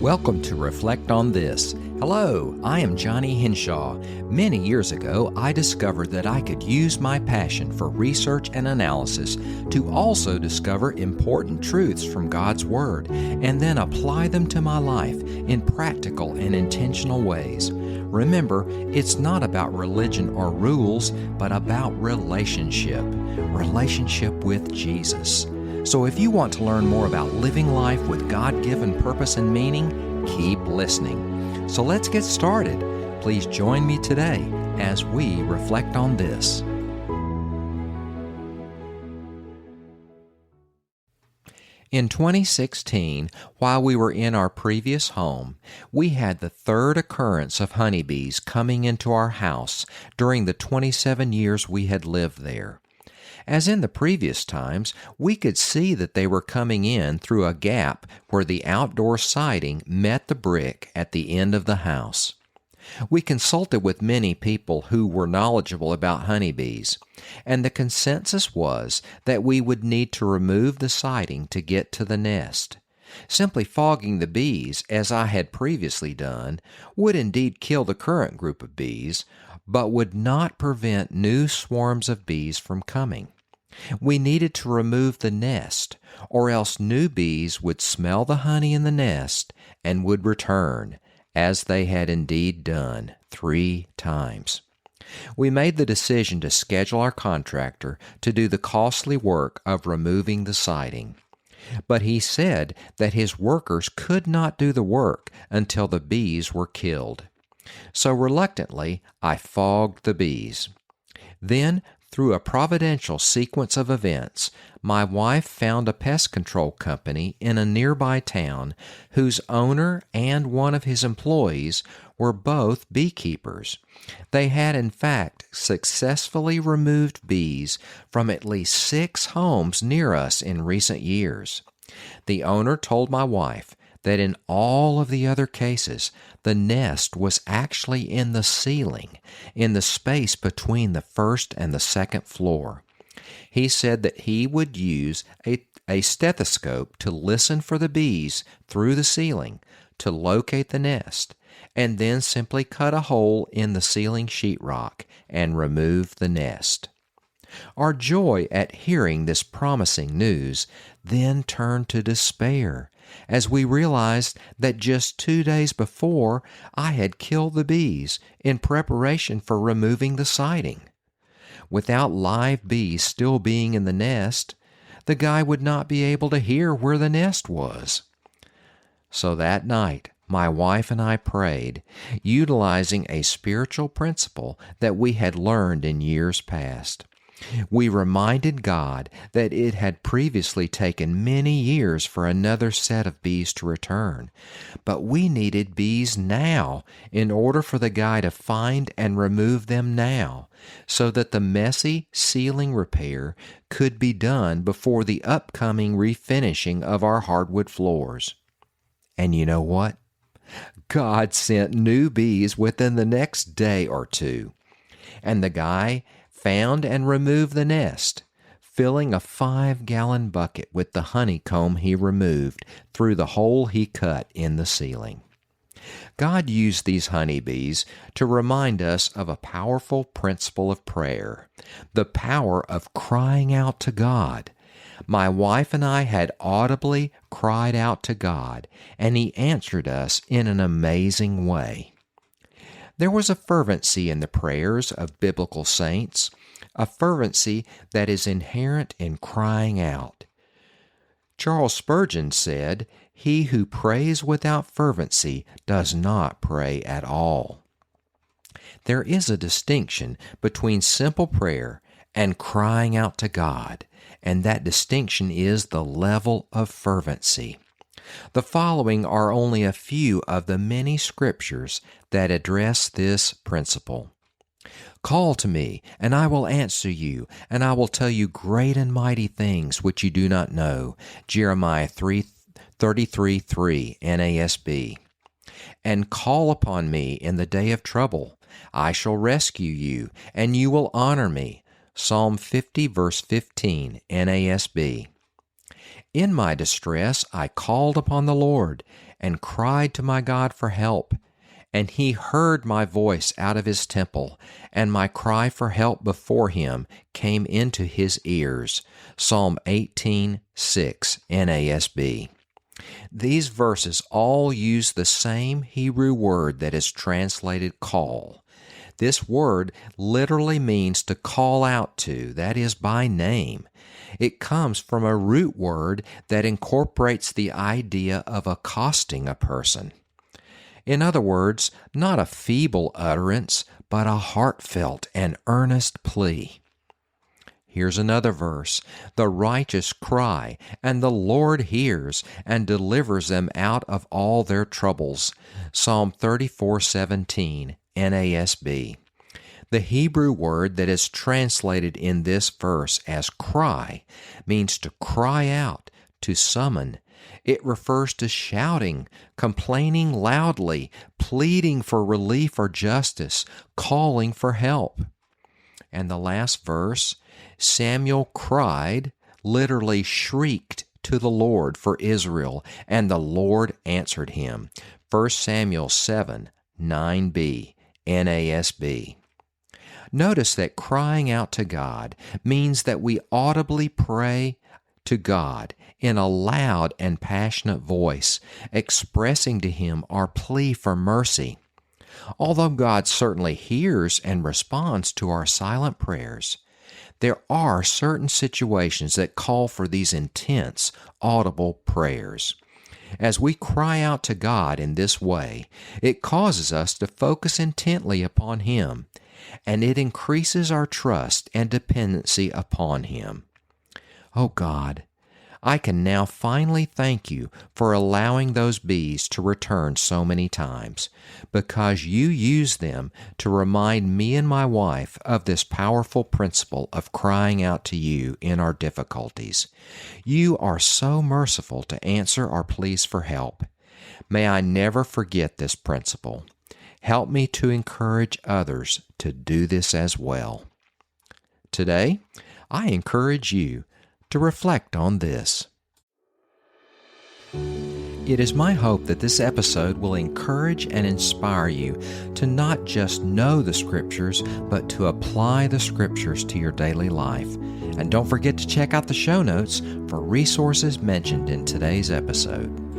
Welcome to Reflect on This. Hello, I am Johnny Henshaw. Many years ago, I discovered that I could use my passion for research and analysis to also discover important truths from God's Word and then apply them to my life in practical and intentional ways. Remember, it's not about religion or rules, but about relationship with Jesus. So if you want to learn more about living life with God-given purpose and meaning, keep listening. So let's get started. Please join me today as we reflect on this. In 2016, while we were in our previous home, we had the third occurrence of honeybees coming into our house during the 27 years we had lived there. As in the previous times, we could see that they were coming in through a gap where the outdoor siding met the brick at the end of the house. We consulted with many people who were knowledgeable about honeybees, and the consensus was that we would need to remove the siding to get to the nest. Simply fogging the bees, as I had previously done, would indeed kill the current group of bees, but would not prevent new swarms of bees from coming. We needed to remove the nest, or else new bees would smell the honey in the nest and would return, as they had indeed done 3 times. We made the decision to schedule our contractor to do the costly work of removing the siding. But he said that his workers could not do the work until the bees were killed. So reluctantly, I fogged the bees. Then, through a providential sequence of events, my wife found a pest control company in a nearby town whose owner and one of his employees were both beekeepers. They had, in fact, successfully removed bees from at least 6 homes near us in recent years. The owner told my wife that in all of the other cases, the nest was actually in the ceiling, in the space between the first and the second floor. He said that he would use a stethoscope to listen for the bees through the ceiling to locate the nest, and then simply cut a hole in the ceiling sheetrock and remove the nest. Our joy at hearing this promising news then turned to despair, as we realized that just 2 days before, I had killed the bees in preparation for removing the siding. Without live bees still being in the nest, the guy would not be able to hear where the nest was. So that night, my wife and I prayed, utilizing a spiritual principle that we had learned in years past. We reminded God that it had previously taken many years for another set of bees to return, but we needed bees now in order for the guy to find and remove them now, so that the messy ceiling repair could be done before the upcoming refinishing of our hardwood floors. And you know what? God sent new bees within the next day or 2, and the guy found and removed the nest, filling a 5-gallon bucket with the honeycomb he removed through the hole he cut in the ceiling. God used these honeybees to remind us of a powerful principle of prayer, the power of crying out to God. My wife and I had audibly cried out to God, and He answered us in an amazing way. There was a fervency in the prayers of biblical saints, a fervency that is inherent in crying out. Charles Spurgeon said, "He who prays without fervency does not pray at all." There is a distinction between simple prayer and crying out to God, and that distinction is the level of fervency. The following are only a few of the many scriptures that address this principle. "Call to me, and I will answer you, and I will tell you great and mighty things which you do not know." Jeremiah 33:3 NASB. "And call upon me in the day of trouble. I shall rescue you, and you will honor me." Psalm 50 verse 15 NASB. In my distress I called upon the Lord and cried to my God for help. And he heard my voice out of his temple, and my cry for help before him came into his ears. Psalm 18:6 NASB. These verses all use the same Hebrew word that is translated call. This word literally means to call out to, that is, by name. It comes from a root word that incorporates the idea of accosting a person. In other words, not a feeble utterance, but a heartfelt and earnest plea. Here's another verse. The righteous cry, and the Lord hears and delivers them out of all their troubles. Psalm 34:17 NASB. The Hebrew word that is translated in this verse as cry means to cry out, to summon. It refers to shouting, complaining loudly, pleading for relief or justice, calling for help. And the last verse, Samuel cried, literally shrieked to the Lord for Israel, and the Lord answered him. 1 Samuel 7:9b NASB. Notice that crying out to God means that we audibly pray to God in a loud and passionate voice, expressing to Him our plea for mercy. Although God certainly hears and responds to our silent prayers, there are certain situations that call for these intense, audible prayers. As we cry out to God in this way, it causes us to focus intently upon Him, and it increases our trust and dependency upon Him. Oh God, I can now finally thank you for allowing those bees to return so many times, because you used them to remind me and my wife of this powerful principle of crying out to you in our difficulties. You are so merciful to answer our pleas for help. May I never forget this principle. Help me to encourage others to do this as well. Today, I encourage you to reflect on this. It is my hope that this episode will encourage and inspire you to not just know the Scriptures, but to apply the Scriptures to your daily life. And don't forget to check out the show notes for resources mentioned in today's episode.